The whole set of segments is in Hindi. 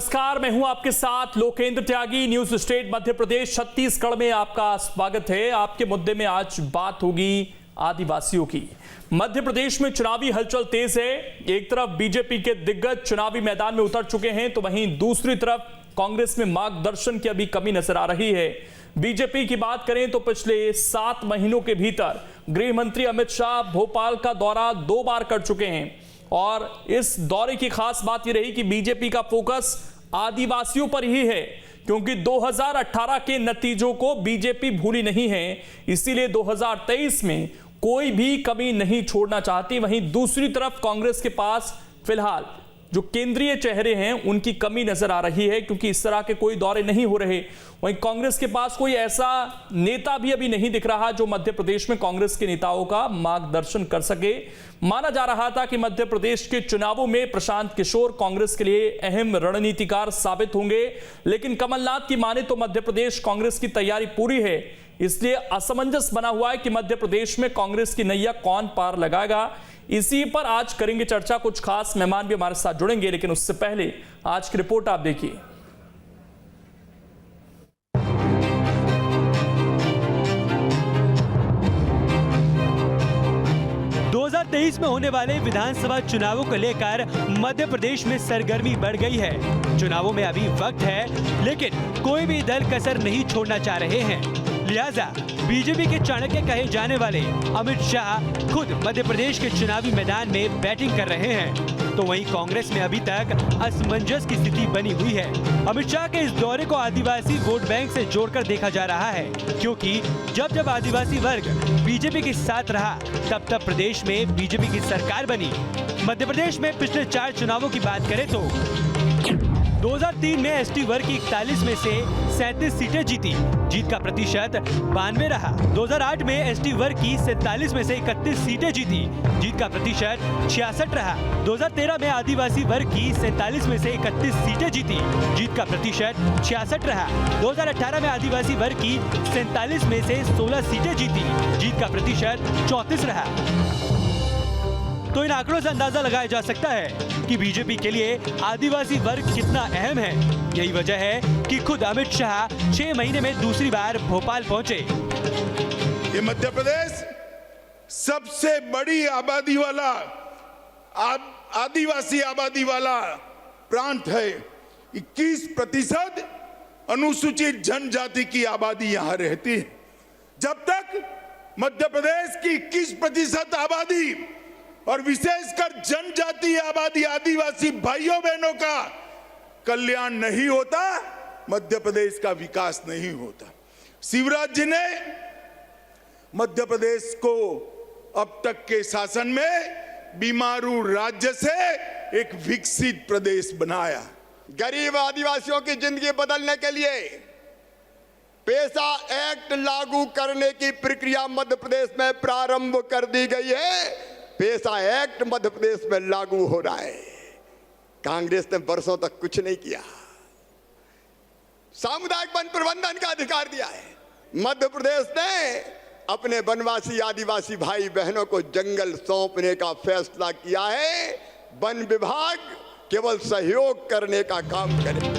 नमस्कार, मैं हूं आपके साथ लोकेंद्र त्यागी। न्यूज स्टेट मध्य प्रदेश छत्तीसगढ़ में आपका स्वागत है। आपके मुद्दे में आज बात होगी आदिवासियों की। मध्य प्रदेश में चुनावी हलचल तेज है। एक तरफ बीजेपी के दिग्गज चुनावी मैदान में उतर चुके हैं, तो वहीं दूसरी तरफ कांग्रेस में मार्गदर्शन की अभी कमी नजर आ रही है। बीजेपी की बात करें तो पिछले 7 महीनों के भीतर गृह मंत्री अमित शाह भोपाल का दौरा 2 बार कर चुके हैं और इस दौरे की खास बात यह रही कि बीजेपी का फोकस आदिवासियों पर ही है, क्योंकि 2018 के नतीजों को बीजेपी भूली नहीं है। इसीलिए 2023 में कोई भी कमी नहीं छोड़ना चाहती। वहीं दूसरी तरफ कांग्रेस के पास फिलहाल जो केंद्रीय चेहरे हैं उनकी कमी नजर आ रही है, क्योंकि इस तरह के कोई दौरे नहीं हो रहे। वहीं कांग्रेस के पास कोई ऐसा नेता भी अभी नहीं दिख रहा जो मध्य प्रदेश में कांग्रेस के नेताओं का मार्गदर्शन कर सके। माना जा रहा था कि मध्य प्रदेश के चुनावों में प्रशांत किशोर कांग्रेस के लिए अहम रणनीतिकार साबित होंगे, लेकिन कमलनाथ की माने तो मध्य प्रदेश कांग्रेस की तैयारी पूरी है। इसलिए असमंजस बना हुआ है कि मध्य प्रदेश में कांग्रेस की नैया कौन पार लगाएगा। इसी पर आज करेंगे चर्चा। कुछ खास मेहमान भी हमारे साथ जुड़ेंगे, लेकिन उससे पहले आज की रिपोर्ट आप देखिए। 2023 में होने वाले विधानसभा चुनावों को लेकर मध्य प्रदेश में सरगर्मी बढ़ गई है। चुनावों में अभी वक्त है, लेकिन कोई भी दल कसर नहीं छोड़ना चाह रहे हैं। लिहाजा बीजेपी के चाणक्य कहे जाने वाले अमित शाह खुद मध्य प्रदेश के चुनावी मैदान में बैटिंग कर रहे हैं, तो वहीं कांग्रेस में अभी तक असमंजस की स्थिति बनी हुई है। अमित शाह के इस दौरे को आदिवासी वोट बैंक से जोड़कर देखा जा रहा है, क्योंकि जब जब आदिवासी वर्ग बीजेपी के साथ रहा तब प्रदेश में बीजेपी की सरकार बनी। मध्य प्रदेश में पिछले 4 चुनावों की बात करें तो 2003 में एसटी वर्ग की 41 में से 37 सीटें जीती, जीत का प्रतिशत 92 रहा। 2008 में एसटी वर्ग की 47 में से 31 सीटें जीती, जीत का प्रतिशत 66 रहा। 2013 में आदिवासी वर्ग की 47 में से 31 सीटें जीती, जीत का प्रतिशत 66 रहा। 2018 में आदिवासी वर्ग की 47 में से 16 सीटें जीती, जीत का प्रतिशत 34 रहा। तो इन आंकड़ों से अंदाजा लगाया जा सकता है कि बीजेपी के लिए आदिवासी वर्ग कितना अहम है। यही वजह है कि खुद अमित शाह 6 महीने में दूसरी बार भोपाल पहुंचे। ये मध्य प्रदेश सबसे बड़ी आबादी वाला आदिवासी आबादी वाला प्रांत है। 21% अनुसूचित जनजाति की आबादी यहाँ रहती है। जब तक मध्य प्रदेश की 21% आबादी और विशेषकर जनजातीय आबादी आदिवासी भाइयों बहनों का कल्याण नहीं होता, मध्य प्रदेश का विकास नहीं होता। शिवराज जी ने मध्य प्रदेश को अब तक के शासन में बीमारू राज्य से एक विकसित प्रदेश बनाया। गरीब आदिवासियों की जिंदगी बदलने के लिए पेशा एक्ट लागू करने की प्रक्रिया मध्य प्रदेश में प्रारंभ कर दी गई है। पेशा एक्ट मध्य प्रदेश में लागू हो रहा है। कांग्रेस ने वर्षों तक कुछ नहीं किया। सामुदायिक वन प्रबंधन का अधिकार दिया है। मध्य प्रदेश ने अपने वनवासी आदिवासी भाई बहनों को जंगल सौंपने का फैसला किया है। वन विभाग केवल सहयोग करने का काम करे।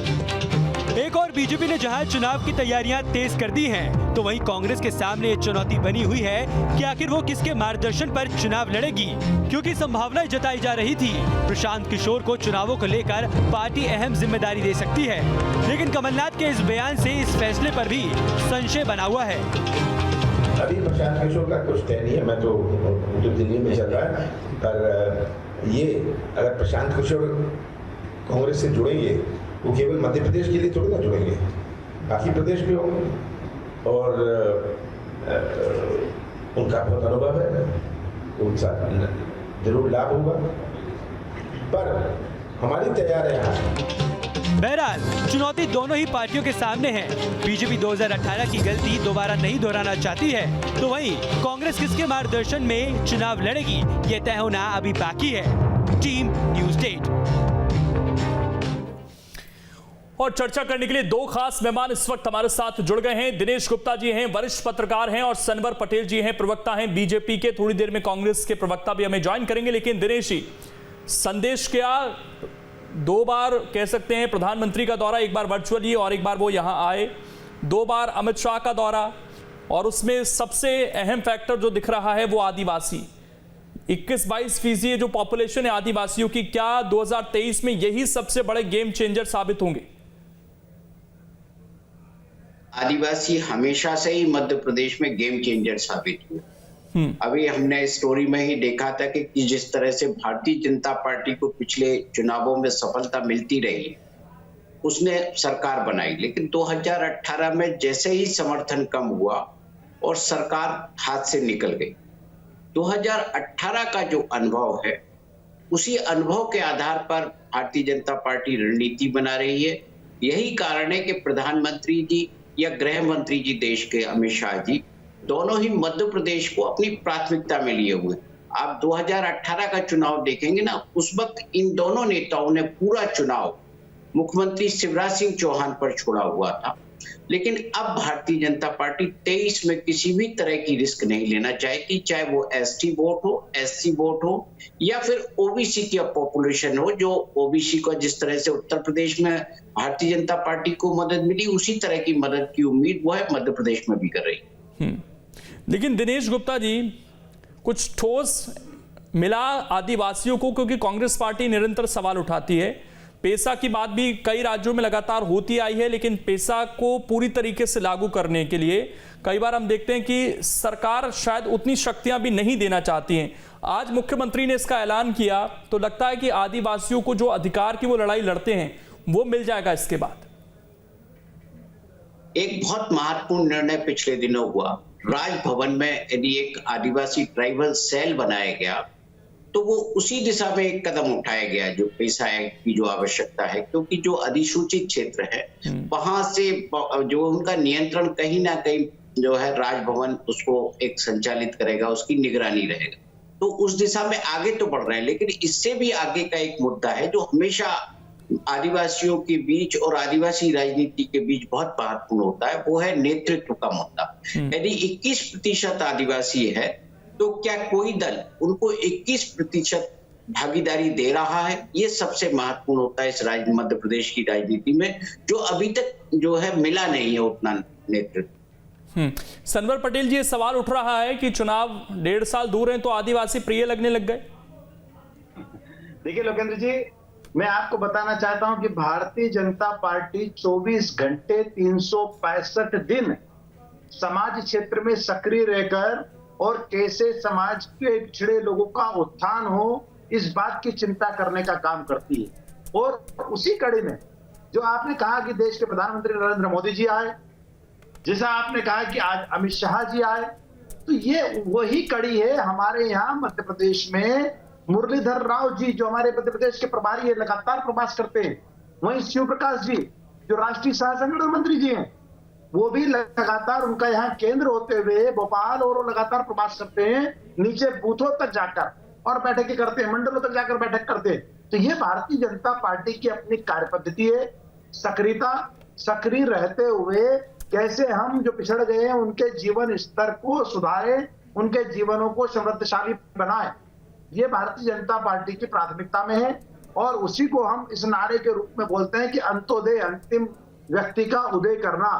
एक और बीजेपी ने जहां चुनाव की तैयारियां तेज कर दी हैं, तो वहीं कांग्रेस के सामने ये चुनौती बनी हुई है कि आखिर वो किसके मार्गदर्शन पर चुनाव लड़ेगी, क्योंकि संभावनाएं जताई जा रही थी प्रशांत किशोर को चुनावों को लेकर पार्टी अहम जिम्मेदारी दे सकती है। लेकिन कमलनाथ के इस बयान से इस फैसले पर भी संशय बना हुआ है। अभी प्रशांत किशोर का कुछ तय नहीं है, मैं तो दिल्ली में चल रहा है, पर ये अगर प्रशांत किशोर कांग्रेस से जुड़ेंगे वो केवल मध्य प्रदेश के लिए थोड़ी ना जुड़ेंगे, बाकी प्रदेश भी होंगे और उनका बहुत अनुभव है, उनका जरूर लाभ होगा, पर हमारी तैयारी है। बहरहाल चुनौती दोनों ही पार्टियों के सामने है। बीजेपी 2018 की गलती दोबारा नहीं दोहराना चाहती है, तो वहीं कांग्रेस किसके मार्गदर्शन में चुनाव लड़ेगी ये तय होना अभी बाकी है। Team news state. और चर्चा करने के लिए 2 खास मेहमान इस वक्त हमारे साथ जुड़ गए हैं। दिनेश गुप्ता जी हैं, वरिष्ठ पत्रकार हैं, और सनवर पटेल जी हैं, प्रवक्ता हैं बीजेपी के। थोड़ी देर में कांग्रेस के प्रवक्ता भी हमें ज्वाइन करेंगे। लेकिन दिनेश जी, संदेश क्या 2 बार कह सकते हैं प्रधानमंत्री का दौरा, एक बार वर्चुअली और एक बार वो यहाँ आए, 2 बार अमित शाह का दौरा, और उसमें सबसे अहम फैक्टर जो दिख रहा है वो आदिवासी। 21-22% जो पॉपुलेशन है आदिवासियों की, क्या 2023 में यही सबसे बड़े गेम चेंजर साबित होंगे? आदिवासी हमेशा से ही मध्य प्रदेश में गेम चेंजर साबित हुए। अभी हमने स्टोरी में ही देखा था कि जिस तरह से भारतीय जनता पार्टी को पिछले चुनावों में सफलता मिलती रही, उसने सरकार बनाई, लेकिन 2018 में जैसे ही समर्थन कम हुआ और सरकार हाथ से निकल गई। 2018 का जो अनुभव है, उसी अनुभव के आधार पर भारतीय जनता पार्टी रणनीति बना रही है। यही कारण है कि प्रधानमंत्री जी या गृह मंत्री जी देश के अमित शाह जी दोनों ही मध्य प्रदेश को अपनी प्राथमिकता में लिए हुए। आप 2018 का चुनाव देखेंगे ना, उस वक्त इन दोनों नेताओं ने पूरा चुनाव मुख्यमंत्री शिवराज सिंह चौहान पर छोड़ा हुआ था। लेकिन अब भारतीय जनता पार्टी 23 में किसी भी तरह की रिस्क नहीं लेना चाहती, चाहे वो एसटी वोट हो, एससी वोट हो, या फिर ओबीसी की पॉपुलेशन हो। जो ओबीसी को जिस तरह से उत्तर प्रदेश में भारतीय जनता पार्टी को मदद मिली, उसी तरह की मदद की उम्मीद वो है मध्य प्रदेश में भी कर रही। लेकिन दिनेश गुप्ता जी, कुछ ठोस मिला आदिवासियों को? क्योंकि कांग्रेस पार्टी निरंतर सवाल उठाती है। पेसा की बात भी कई राज्यों में लगातार होती आई है, लेकिन पेसा को पूरी तरीके से लागू करने के लिए कई बार हम देखते हैं कि सरकार शायद उतनी शक्तियां भी नहीं देना चाहती हैं। आज मुख्यमंत्री ने इसका ऐलान किया, तो लगता है कि आदिवासियों को जो अधिकार की वो लड़ाई लड़ते हैं वो मिल जाएगा इसके बाद। एक बहुत महत्वपूर्ण निर्णय पिछले दिनों हुआ। राजभवन में यदि एक आदिवासी ट्राइबल सेल बनाया गया, तो वो उसी दिशा में एक कदम उठाया गया जो पेसा एक्ट की जो आवश्यकता है, क्योंकि जो अधिसूचित क्षेत्र है वहां से जो उनका नियंत्रण कहीं ना कहीं जो है राजभवन उसको एक संचालित करेगा, उसकी निगरानी रहेगा। तो उस दिशा में आगे तो बढ़ रहे हैं, लेकिन इससे भी आगे का एक मुद्दा है जो हमेशा आदिवासियों के बीच और आदिवासी राजनीति के बीच बहुत महत्वपूर्ण होता है, वो है नेतृत्व का मुद्दा। यदि 21% आदिवासी है, तो क्या कोई दल उनको 21% भागीदारी दे रहा है? ये सबसे महत्वपूर्ण होता है इस मध्य प्रदेश की राजनीति में, जो अभी तक जो है मिला नहीं है उतना नेतृत्व। सनवर पटेल जी, ये सवाल उठ रहा है कि चुनाव 1.5 साल दूर हैं तो आदिवासी प्रिय लगने लग गए। देखिए लोकेंद्र जी, मैं आपको बताना चाहता हूं कि भारतीय जनता पार्टी 24 घंटे 365 दिन समाज क्षेत्र में सक्रिय रहकर और कैसे समाज के पिछड़े लोगों का उत्थान हो, इस बात की चिंता करने का काम करती है। और उसी कड़ी में जो आपने कहा कि देश के प्रधानमंत्री नरेंद्र मोदी जी आए, जैसा आपने कहा कि आज अमित शाह जी आए, तो ये वही कड़ी है। हमारे यहाँ मध्य प्रदेश में मुरलीधर राव जी जो हमारे मध्य प्रदेश के प्रभारी है, लगातार प्रवास करते हैं। वहीं शिव प्रकाश जी जो राष्ट्रीय सह संगठन मंत्री जी हैं, वो भी लगातार उनका यहाँ केंद्र होते हुए भोपाल और वो लगातार प्रवास करते हैं, नीचे बूथों तक जाकर और बैठकें करते हैं, मंडलों तक जाकर बैठक करते हैं। तो ये भारतीय जनता पार्टी की अपनी कार्य पद्धति है। सक्रियता, सक्रिय रहते हुए कैसे हम जो पिछड़ गए हैं उनके जीवन स्तर को सुधारें, उनके जीवनों को समृद्धशाली बनाएं, ये भारतीय जनता पार्टी की प्राथमिकता में है। और उसी को हम इस नारे के रूप में बोलते हैं कि अंत्योदय, अंतिम व्यक्ति का उदय करना।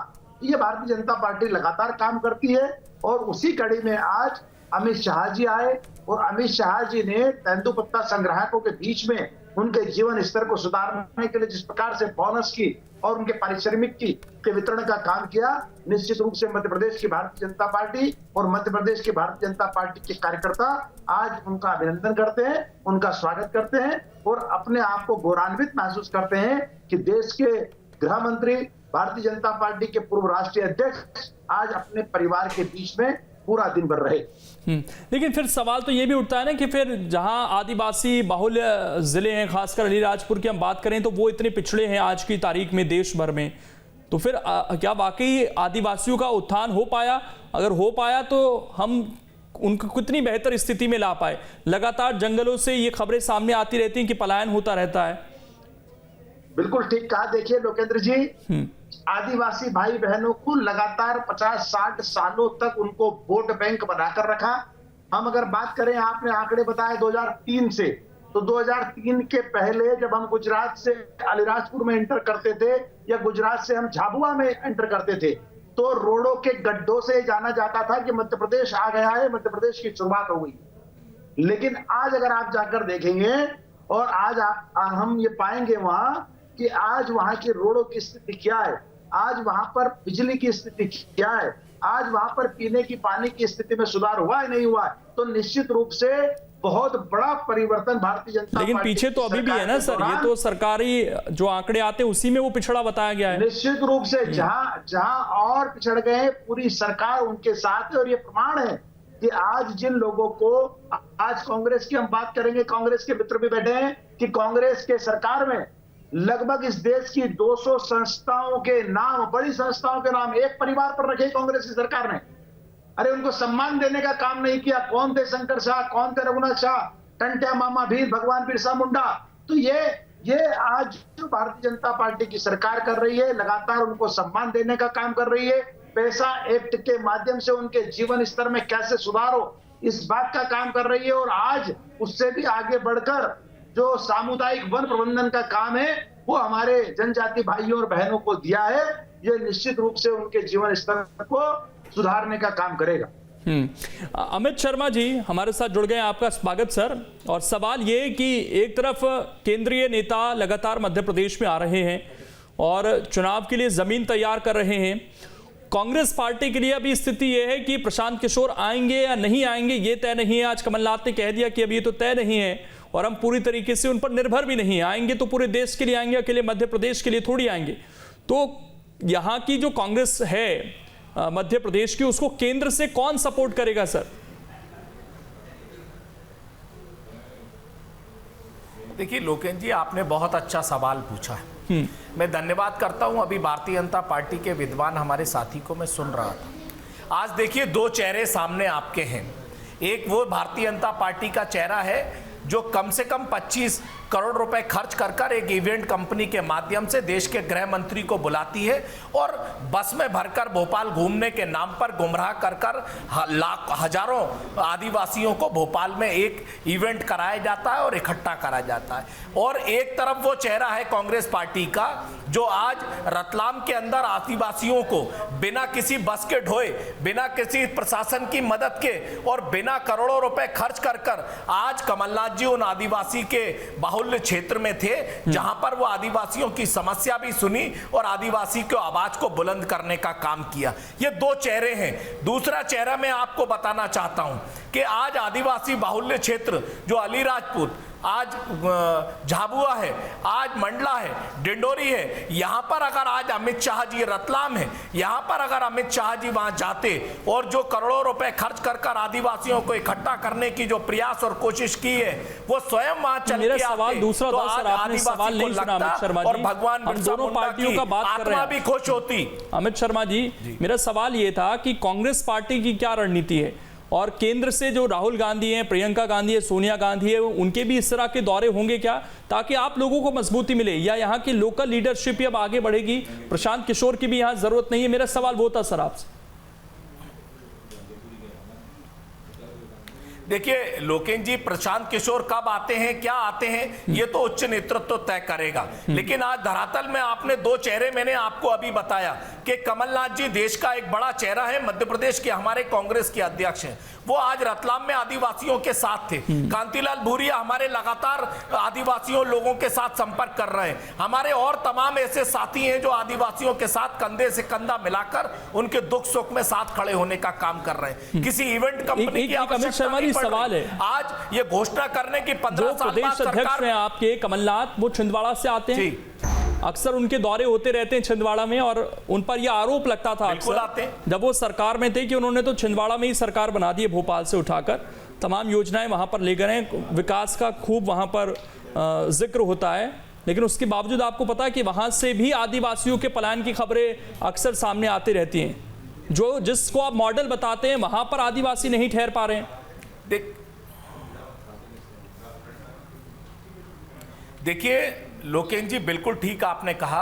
ये भारतीय जनता पार्टी लगातार काम करती है। और उसी कड़ी में आज अमित शाह जी आए और अमित शाह जी ने तेंदुपत्ता संग्राहकों के बीच में उनके जीवन स्तर को सुधारने के लिए जिस प्रकार से बोनस की और उनके पारिश्रमिक की के वितरण का काम किया, निश्चित रूप से मध्य प्रदेश की भारतीय जनता पार्टी और मध्य प्रदेश की भारतीय जनता पार्टी के कार्यकर्ता आज उनका अभिनंदन करते हैं, उनका स्वागत करते हैं और अपने आप को गौरवान्वित महसूस करते हैं कि देश के गृह मंत्री, भारतीय जनता पार्टी के पूर्व राष्ट्रीय अध्यक्ष आज अपने परिवार के बीच में पूरा दिन भर रहे। लेकिन फिर सवाल तो ये भी उठता है ना कि फिर जहां आदिवासी बाहुल्य जिले हैं, खासकर अलीराजपुर की हम बात करें, तो वो इतने पिछड़े हैं आज की तारीख में देश भर में, तो फिर क्या वाकई आदिवासियों का उत्थान हो पाया? अगर हो पाया तो हम उनको कितनी बेहतर स्थिति में ला पाए? लगातार जंगलों से ये खबरें सामने आती रहती हैं कि पलायन होता रहता है। बिल्कुल ठीक कहा। देखिए लोकेंद्र जी, आदिवासी भाई बहनों को लगातार 50-60 सालों तक उनको वोट बैंक बनाकर रखा। हम अगर बात करें, आपने आंकड़े बताए 2003 से, तो 2003 के पहले जब हम गुजरात से अलीराजपुर में एंटर करते थे या गुजरात से हम झाबुआ में एंटर करते थे तो रोडों के गड्ढों से जाना जाता था कि मध्य प्रदेश आ गया है, मध्य प्रदेश की शुरुआत हो गई। लेकिन आज अगर आप जाकर देखेंगे और आज हम ये पाएंगे वहां कि आज वहां की रोडों की स्थिति क्या है, आज वहां पर बिजली की स्थिति क्या है, आज वहां पर पीने की पानी की स्थिति में सुधार हुआ है नहीं हुआ है। तो निश्चित रूप से बहुत बड़ा परिवर्तन भारतीय जनता पार्टी, लेकिन पीछे तो अभी भी है ना सर, ये तो सरकारी जो आंकड़े आते हैं उसी में वो पिछड़ा बताया गया है। निश्चित रूप से जहां और पिछड़ गए पूरी सरकार उनके साथ है। और ये प्रमाण है कि आज जिन लोगों को, आज कांग्रेस की हम बात करेंगे, कांग्रेस के मित्र भी बैठे हैं कि कांग्रेस के सरकार में लगभग इस देश की 200 संस्थाओं के नाम, बड़ी संस्थाओं के नाम एक परिवार पर रखे कांग्रेस की सरकार ने। अरे उनको सम्मान देने का काम नहीं किया। कौन थे शंकर शाह, कौन थे रघुनाथ शाह, टंट्या मामा भील, भगवान बिरसा मुंडा। तो ये आज जो भारतीय जनता पार्टी की सरकार कर रही है, लगातार उनको सम्मान देने का काम कर रही है। पैसा एक्ट के माध्यम से उनके जीवन स्तर में कैसे सुधार हो, इस बात का काम कर रही है। और आज उससे भी आगे बढ़कर जो सामुदायिक वन प्रबंधन का काम है वो हमारे जनजाति भाइयों और बहनों को दिया है। ये निश्चित रूप से उनके जीवन स्तर को सुधारने का काम करेगा। अमित शर्मा जी हमारे साथ जुड़ गए, आपका स्वागत सर। और सवाल ये कि एक तरफ केंद्रीय नेता लगातार मध्य प्रदेश में आ रहे हैं और चुनाव के लिए जमीन तैयार कर रहे हैं। कांग्रेस पार्टी के लिए अभी स्थिति यह है कि प्रशांत किशोर आएंगे या नहीं आएंगे ये तय नहीं है। आज कमलनाथ ने कह दिया कि अभी ये तो तय नहीं है और हम पूरी तरीके से उन पर निर्भर भी नहीं आएंगे, तो पूरे देश के लिए आएंगे, अकेले मध्य प्रदेश के लिए थोड़ी आएंगे। तो यहाँ की जो कांग्रेस है मध्य प्रदेश की, उसको केंद्र से कौन सपोर्ट करेगा सर? देखिए लोकेन जी, आपने बहुत अच्छा सवाल पूछा है। मैं धन्यवाद करता हूं। अभी भारतीय जनता पार्टी के विद्वान हमारे साथी को मैं सुन रहा था। आज देखिए दो चेहरे सामने आपके हैं। एक वो भारतीय जनता पार्टी का चेहरा है जो कम से कम 25 करोड़ रुपए खर्च कर कर एक इवेंट कंपनी के माध्यम से देश के गृह मंत्री को बुलाती है और बस में भरकर भोपाल घूमने के नाम पर गुमराह कर कर हजारों आदिवासियों को भोपाल में एक इवेंट कराया जाता है और इकट्ठा कराया जाता है। और एक तरफ वो चेहरा है कांग्रेस पार्टी का जो आज रतलाम के अंदर आदिवासियों को बिना किसी बस के ढोए, बिना किसी प्रशासन की मदद के और बिना करोड़ों रुपए खर्च कर कर आज कमलनाथ जी उन आदिवासी के बाहुल्य क्षेत्र में थे जहां पर वो आदिवासियों की समस्या भी सुनी और आदिवासी के आवाज को बुलंद करने का काम किया। ये दो चेहरे हैं। दूसरा चेहरा मैं आपको बताना चाहता हूं कि आज आदिवासी बाहुल्य क्षेत्र जो अलीराजपुर, आज झाबुआ है, आज मंडला है, डिंडोरी है, यहां पर अगर आज अमित शाह जी, रतलाम है, यहां पर अगर अमित शाह जी वहां जाते और जो करोड़ों रुपए खर्च कर कर आदिवासियों को इकट्ठा करने की जो प्रयास और कोशिश की है वो स्वयं वहां चल के सवाल दूसरा था सर, आपने सवाल नहीं सुना अमित शर्मा जी। और भगवान हम दोनों पार्टियों का बात कर रहे हैं, भी खुश होती। अमित शर्मा जी मेरा सवाल ये था कि कांग्रेस पार्टी की क्या रणनीति है और केंद्र से जो राहुल गांधी हैं, प्रियंका गांधी है, सोनिया गांधी है, उनके भी इस तरह के दौरे होंगे क्या ताकि आप लोगों को मजबूती मिले, या यहाँ की लोकल लीडरशिप अब आगे बढ़ेगी? प्रशांत किशोर की भी यहाँ जरूरत नहीं है। मेरा सवाल वो था सर आपसे। देखिए लोकेन जी, प्रशांत किशोर कब आते हैं, क्या आते हैं, ये तो उच्च नेतृत्व तय करेगा। लेकिन आज धरातल में आपने दो चेहरे मैंने आपको अभी बताया कि कमलनाथ जी देश का एक बड़ा चेहरा है, मध्य प्रदेश के हमारे कांग्रेस के अध्यक्ष हैं। वो आज रतलाम में आदिवासियों के साथ थे। कांतिलाल भूरिया हमारे लगातार आदिवासियों लोगों के साथ संपर्क कर रहे हैं। हमारे और तमाम ऐसे साथी हैं जो आदिवासियों के साथ कंधे से कंधा मिलाकर उनके दुख सुख में साथ खड़े होने का काम कर रहे हैं। किसी इवेंट कंपनी की आवश्यकता नहीं पड़ सवाल है। आज ये घोषणा करने की 15 साल बाद सरकार हैं आपके कमलनाथ, वो छिंदवाड़ा से आते हैं, अक्सर उनके दौरे होते रहते हैं छिंदवाड़ा में और उन पर यह आरोप लगता था अक्सर जब वो सरकार में थे कि उन्होंने तो छिंदवाड़ा में ही सरकार बना दी है, भोपाल से उठाकर तमाम योजनाएं वहां पर ले गए हैं, विकास का खूब वहां पर जिक्र होता है। लेकिन उसके बावजूद आपको पता है कि वहां से भी आदिवासियों के पलायन की खबरें अक्सर सामने आती रहती हैं। जो जिसको आप मॉडल बताते हैं वहां पर आदिवासी नहीं ठहर पा रहे हैं। देखिए लोकेन जी, बिल्कुल ठीक आपने कहा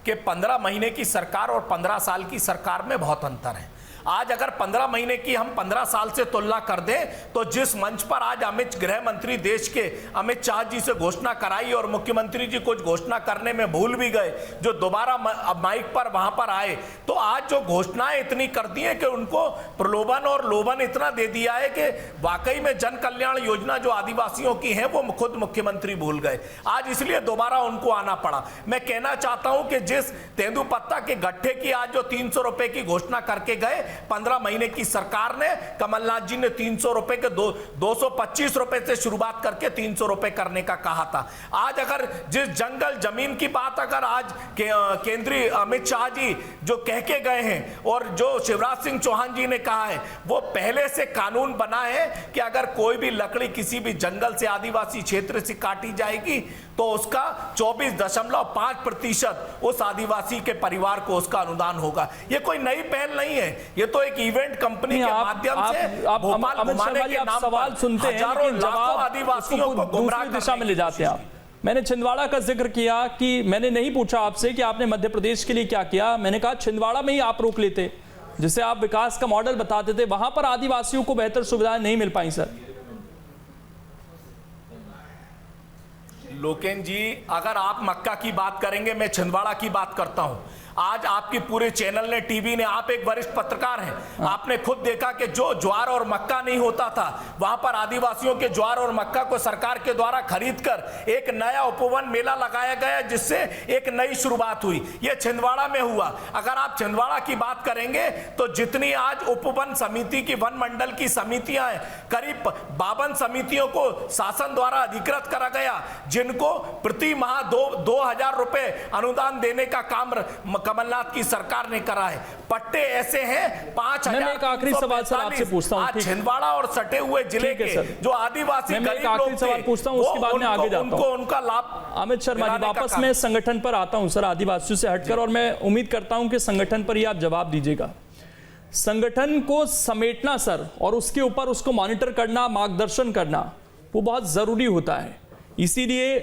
कि 15 महीने की सरकार और 15 साल की सरकार में बहुत अंतर है। आज अगर 15 महीने की हम 15 साल से तुलना कर दें तो जिस मंच पर आज गृह मंत्री देश के अमित शाह जी से घोषणा कराई और मुख्यमंत्री जी कुछ घोषणा करने में भूल भी गए, जो दोबारा माइक पर वहां पर आए, तो आज जो घोषणाएं इतनी कर दी है कि उनको प्रलोभन और लोभन इतना दे दिया है कि वाकई में जन कल्याण योजना जो आदिवासियों की है वो खुद मुख्यमंत्री भूल गए। आज इसलिए दोबारा उनको आना पड़ा। मैं कहना चाहता हूं कि जिस तेंदुपत्ता के गट्ठे की आज जो 300 रुपए की घोषणा करके गए 15 महीने की सरकार ने, कमलनाथ जी ने 300 रुपए के 225 रुपए से शुरुआत करके 300 रुपए करने का कहा था। आज अगर जिस जंगल जमीन की बात अगर आज केंद्रीय अमित शाह जी जो कह के गए हैं और जो शिवराज सिंह चौहान जी ने कहा है, वो पहले से कानून बना है कि अगर कोई भी लकड़ी किसी भी जंगल से आदिवासी क्षेत्र से काटी जाएगी तो उसका 24.5% उस आदिवासी के परिवार को उसका अनुदान होगा। ये कोई नई पहल नहीं है, ये तो एक इवेंट कंपनी के माध्यम से भोपाल घुमाने के नाम सवाल सुनते हैं लेकिन जवाब आदिवासियों को दूसरी दिशा में ले जाते हैं आप। मैंने छिंदवाड़ा का जिक्र किया कि मैंने नहीं पूछा आपसे कि आपने मध्य प्रदेश के लिए क्या किया, मैंने कहा छिंदवाड़ा में ही आप रोक लेते, जिसे आप विकास का मॉडल बताते थे, वहां पर आदिवासियों को बेहतर सुविधाएं नहीं मिल पाई। सर लोकेन जी, अगर आप मक्का की बात करेंगे, मैं छिंदवाड़ा की बात करता हूं। आज आपकी पूरे चैनल ने, टीवी ने, आप एक वरिष्ठ पत्रकार हैं, आपने खुद देखा कि जो ज्वार और मक्का नहीं होता था वहां पर आदिवासियों के ज्वार और मक्का को सरकार के द्वारा खरीदकर एक नया उपवन मेला लगाया गया जिससे एक नई शुरुआत हुई। यह छिंदवाड़ा में हुआ। अगर आप छिंदवाड़ा की बात करेंगे तो जितनी आज उपवन समिति की, वन मंडल की समितियां हैं, करीब 52 समितियों को शासन द्वारा अधिकृत करा गया, जिनको प्रति माह 2,000 रुपए अनुदान देने का काम कमलनाथ की सरकार ने करा है। पट्टे ऐसे हैं 5,000। मैं एक आखिरी सवाल सर आपसे पूछता हूं, छिंदवाड़ा और सटे हुए जिले के जो आदिवासी गरीब लोग सवाल पूछता हूं, उसके बाद में आगे जाता हूं। उनका लाभ अमित शर्मा जी, वापस मैं संगठन पर आता हूं सर, आदिवासियों से हटकर, और मैं उम्मीद करता हूं कि संगठन पर ही आप जवाब दीजिएगा। संगठन को समेटना सर और उसके ऊपर उसको मॉनिटर करना, मार्गदर्शन करना, वो बहुत जरूरी होता है। इसीलिए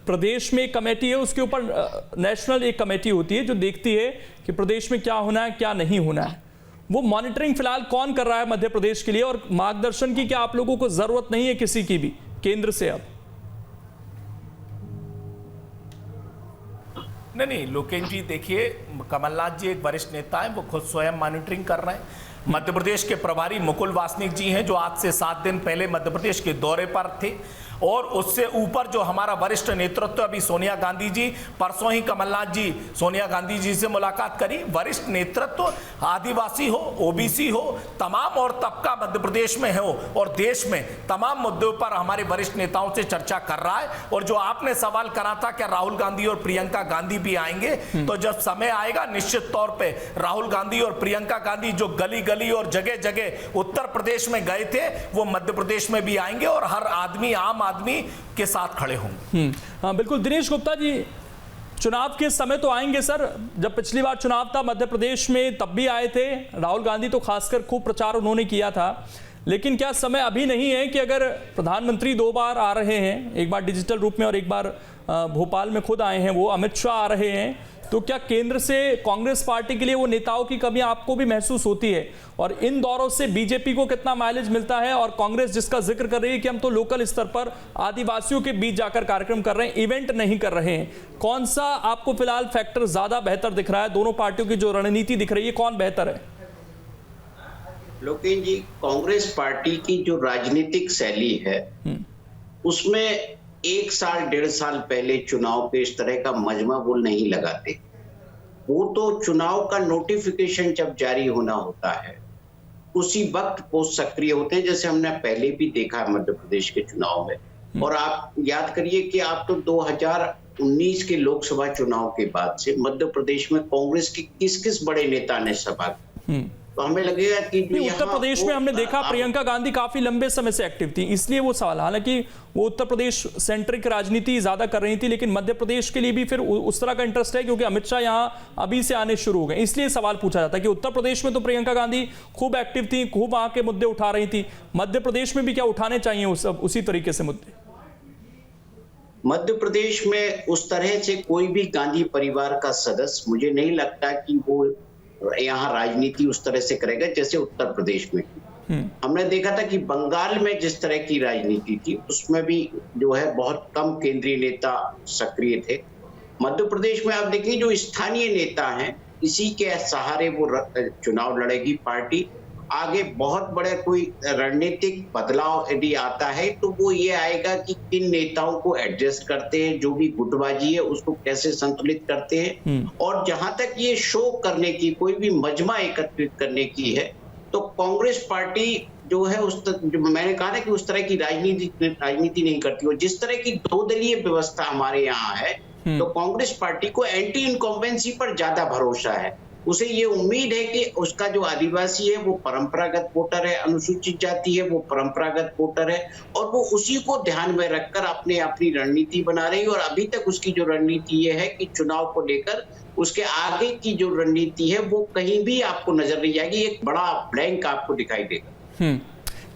प्रदेश में एक कमेटी है, उसके ऊपर नेशनल एक कमेटी होती है जो देखती है कि प्रदेश में क्या होना है, क्या नहीं होना है। वो मॉनिटरिंग फिलहाल कौन कर रहा है मध्य प्रदेश के लिए, और मार्गदर्शन की क्या आप लोगों को जरूरत नहीं है किसी की भी केंद्र से? अब नहीं, लोकेन जी देखिए, कमलनाथ जी एक वरिष्ठ नेता हैं, वो खुद स्वयं मॉनिटरिंग कर रहे हैं। मध्य प्रदेश के प्रभारी मुकुल वासनिक जी हैं जो आज से 7 दिन पहले मध्य प्रदेश के दौरे पर थे, और उससे ऊपर जो हमारा वरिष्ठ नेतृत्व, अभी सोनिया गांधी जी, परसों ही कमलनाथ जी सोनिया गांधी जी से मुलाकात करी। वरिष्ठ नेतृत्व आदिवासी हो, ओबीसी हो, तमाम और तबका मध्य प्रदेश में हो और देश में तमाम मुद्दों पर हमारे वरिष्ठ नेताओं से चर्चा कर रहा है। और जो आपने सवाल करा था क्या राहुल गांधी और प्रियंका गांधी भी आएंगे, तो जब समय आएगा निश्चित तौर पे राहुल गांधी और प्रियंका गांधी जो गली गली और जगह जगह उत्तर प्रदेश में गए थे, वो मध्य प्रदेश में भी आएंगे और हर आदमी, आम आदमी के साथ खड़े होंगे। हाँ बिल्कुल। दिनेश गुप्ता जी, चुनाव के समय तो आएंगे सर, जब पिछली बार चुनाव था मध्य प्रदेश में तब भी आए थे, राहुल गांधी तो खासकर खूब प्रचार उन्होंने किया था, लेकिन क्या समय अभी नहीं है कि अगर प्रधानमंत्री 2 बार आ रहे हैं, एक बार डिजिटल रूप में और एक बार भोपाल में खुद आए हैं, वो अमित शाह आ रहे हैं, तो क्या केंद्र से कांग्रेस पार्टी के लिए वो नेताओं की कमी आपको भी महसूस होती है? और इन दौरों से बीजेपी को कितना माइलेज मिलता है? और कांग्रेस जिसका जिक्र कर रही है कि हम तो लोकल स्तर पर आदिवासियों के बीच जाकर कार्यक्रम कर रहे हैं, इवेंट नहीं कर रहे हैं, कौन सा आपको फिलहाल फैक्टर ज्यादा बेहतर दिख रहा है? दोनों पार्टियों की जो रणनीति दिख रही है, कौन बेहतर है? लोकेन जी, कांग्रेस पार्टी की जो राजनीतिक शैली है उसमें 1 साल 1.5 साल पहले चुनाव पे इस तरह का मजमा वो नहीं लगाते। वो तो चुनाव का नोटिफिकेशन जब जारी होना होता है उसी वक्त वो सक्रिय होते हैं, जैसे हमने पहले भी देखा है मध्य प्रदेश के चुनाव में। और आप याद करिए कि आप तो 2019 के लोकसभा चुनाव के बाद से मध्य प्रदेश में कांग्रेस के किस बड़े नेता ने सभा की, तो हमें लगेगा कि उत्तर प्रदेश में हमने देखा प्रियंका गांधी काफी लंबे समय से एक्टिव थी, इसलिए वो सवाल, हालांकि वो उत्तर प्रदेश सेंट्रिक राजनीति ज्यादा कर रही थी, लेकिन मध्य प्रदेश के लिए भी फिर उस तरह का इंटरेस्ट है क्योंकि अमित शाह यहां अभी से आने शुरू हो गए, इसलिए सवाल पूछा जाता है कि उत्तर प्रदेश में तो प्रियंका गांधी खूब एक्टिव थी, खूब वहां के मुद्दे उठा रही थी, मध्य प्रदेश में भी क्या उठाने चाहिए उसी तरीके से मुद्दे? मध्य प्रदेश में उस तरह से कोई भी गांधी परिवार का सदस्य मुझे नहीं लगता कि वो यहाँ राजनीति उस तरह से करेगा जैसे उत्तर प्रदेश में। हमने देखा था कि बंगाल में जिस तरह की राजनीति थी उसमें भी जो है बहुत कम केंद्रीय नेता सक्रिय थे। मध्य प्रदेश में आप देखिए जो स्थानीय नेता हैं इसी के सहारे वो चुनाव लड़ेगी पार्टी। आगे बहुत बड़े कोई रणनीतिक बदलाव यदि आता है तो वो ये आएगा कि किन नेताओं को एडजस्ट करते हैं, जो भी गुटबाजी है उसको कैसे संतुलित करते हैं। और जहां तक ये शो करने की, कोई भी मजमा एकत्रित करने की है, तो कांग्रेस पार्टी जो है जो मैंने कहा ना कि उस तरह की राजनीति नहीं करती। और जिस तरह की दो दलीय व्यवस्था हमारे यहाँ है तो कांग्रेस पार्टी को एंटी इनकम्बेंसी पर ज्यादा भरोसा है। उसे ये उम्मीद है कि उसका जो आदिवासी है वो परंपरागत वोटर है, अनुसूचित जाति है वो परंपरागत वोटर है, और वो उसी को ध्यान में रखकर अपनी रणनीति बना रही है। और अभी तक उसकी जो रणनीति ये है कि चुनाव को लेकर उसके आगे की जो रणनीति है वो कहीं भी आपको नजर नहीं आएगी, एक बड़ा ब्लैंक आपको दिखाई देगा।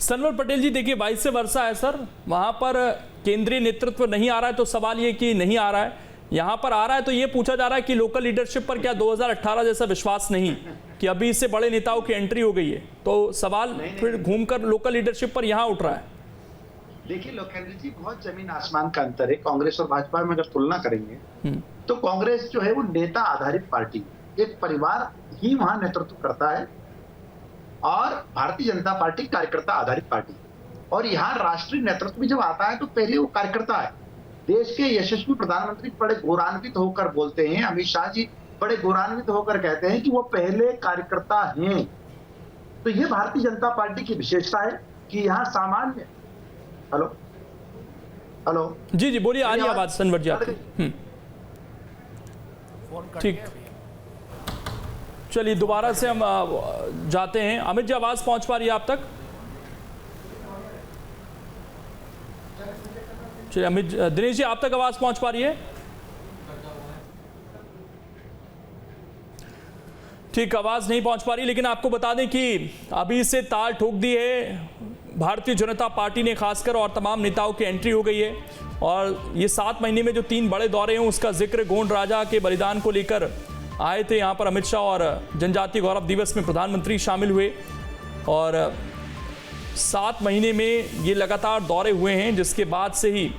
सनवर पटेल जी, देखिए 22 वर्षा है सर, वहां पर केंद्रीय नेतृत्व नहीं आ रहा है तो सवाल ये कि नहीं आ रहा है, यहाँ पर आ रहा है तो ये पूछा जा रहा है कि लोकल लीडरशिप पर क्या 2018 जैसा विश्वास नहीं कि अभी इससे बड़े नेताओं की एंट्री हो गई है, तो सवाल फिर घूमकर लोकल लीडरशिप पर यहाँ उठ रहा है। देखिए लोकेंद्र जी, बहुत जमीन आसमान का अंतर है। कांग्रेस और भाजपा में अगर तुलना करेंगे तो कांग्रेस जो है वो नेता आधारित पार्टी, एक परिवार ही वहां नेतृत्व करता है, और भारतीय जनता पार्टी कार्यकर्ता आधारित पार्टी। और यहाँ राष्ट्रीय नेतृत्व भी जब आता है तो पहले वो कार्यकर्ता है। देश के यशस्वी प्रधानमंत्री बड़े गौरवान्वित होकर बोलते हैं, अमित शाह जी बड़े गौरवान्वित होकर कहते हैं कि वो पहले कार्यकर्ता हैं। तो ये भारतीय जनता पार्टी की विशेषता है कि यहाँ सामान्य हेलो जी जी बोलिए, आ रही आवाज सनवर जी आपकी। ठीक, चलिए दोबारा से हम जाते हैं। अमित जी, आवाज पहुंच पा रही है आप तक? चलिए अमित, दिनेश जी आप तक आवाज पहुंच पा रही है? ठीक, आवाज नहीं पहुंच पा रही, लेकिन आपको बता दें कि अभी से ताल ठोक दी है भारतीय जनता पार्टी ने खासकर, और तमाम नेताओं की एंट्री हो गई है। और ये 7 महीने में जो 3 बड़े दौरे हैं उसका जिक्र गोंड राजा के बलिदान को लेकर आए थे यहाँ पर अमित शाह, और जनजातीय गौरव दिवस में प्रधानमंत्री शामिल हुए। और 7 महीने में ये लगातार दौरे हुए हैं, जिसके बाद से ही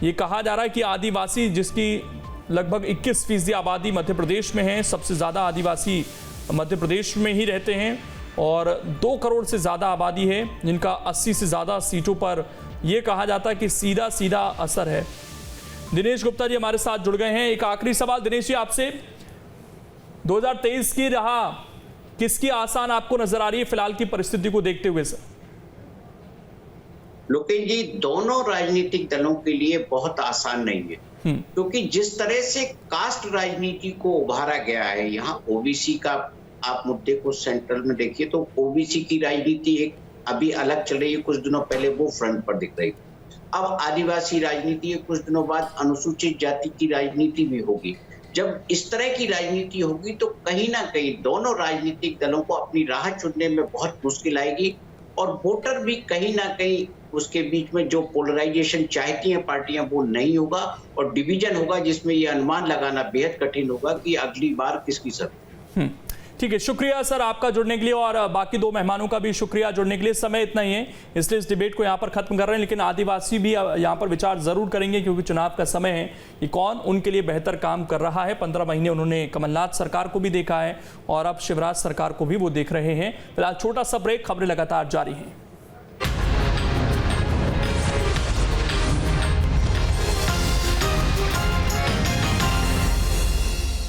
ये कहा जा रहा है कि आदिवासी, जिसकी लगभग 21% आबादी मध्य प्रदेश में है, सबसे ज़्यादा आदिवासी मध्य प्रदेश में ही रहते हैं, और 2 करोड़ से ज़्यादा आबादी है जिनका 80 से ज़्यादा सीटों पर यह कहा जाता है कि सीधा सीधा असर है। दिनेश गुप्ता जी हमारे साथ जुड़ गए हैं। एक आखिरी सवाल दिनेश जी आपसे, 2023 की राह किसकी आसान आपको नजर आ रही है फिलहाल की परिस्थिति को देखते हुए सर? लोकेश जी, दोनों राजनीतिक दलों के लिए बहुत आसान नहीं है, क्योंकि जिस तरह से कास्ट राजनीति को उभारा गया है, यहाँ ओबीसी का आप मुद्दे को सेंट्रल में देखिए तो ओबीसी की राजनीति एक अभी अलग चल रही है, कुछ दिनों पहले वो फ्रंट पर दिख रही थी। अब आदिवासी राजनीति है, कुछ दिनों बाद अनुसूचित जाति की राजनीति भी होगी। जब इस तरह की राजनीति होगी तो कहीं ना कहीं दोनों राजनीतिक दलों को अपनी राह चुनने में बहुत मुश्किल आएगी, और वोटर भी कहीं ना कहीं उसके बीच में जो पोलराइजेशन चाहती हैं पार्टियां वो नहीं होगा, और डिवीजन होगा जिसमें ये अनुमान लगाना बेहद कठिन होगा कि अगली बार किसकी सरकार। ठीक है, शुक्रिया सर आपका जुड़ने के लिए, और बाकी 2 मेहमानों का भी शुक्रिया जुड़ने के लिए। समय इतना ही है, इसलिए इस डिबेट को यहाँ पर खत्म कर रहे हैं, लेकिन आदिवासी भी यहाँ पर विचार जरूर करेंगे, क्योंकि चुनाव का समय है कि कौन उनके लिए बेहतर काम कर रहा है। 15 महीने उन्होंने कमलनाथ सरकार को भी देखा है, और अब शिवराज सरकार को भी वो देख रहे हैं। फिलहाल छोटा सा ब्रेक, खबरें लगातार जारी हैं।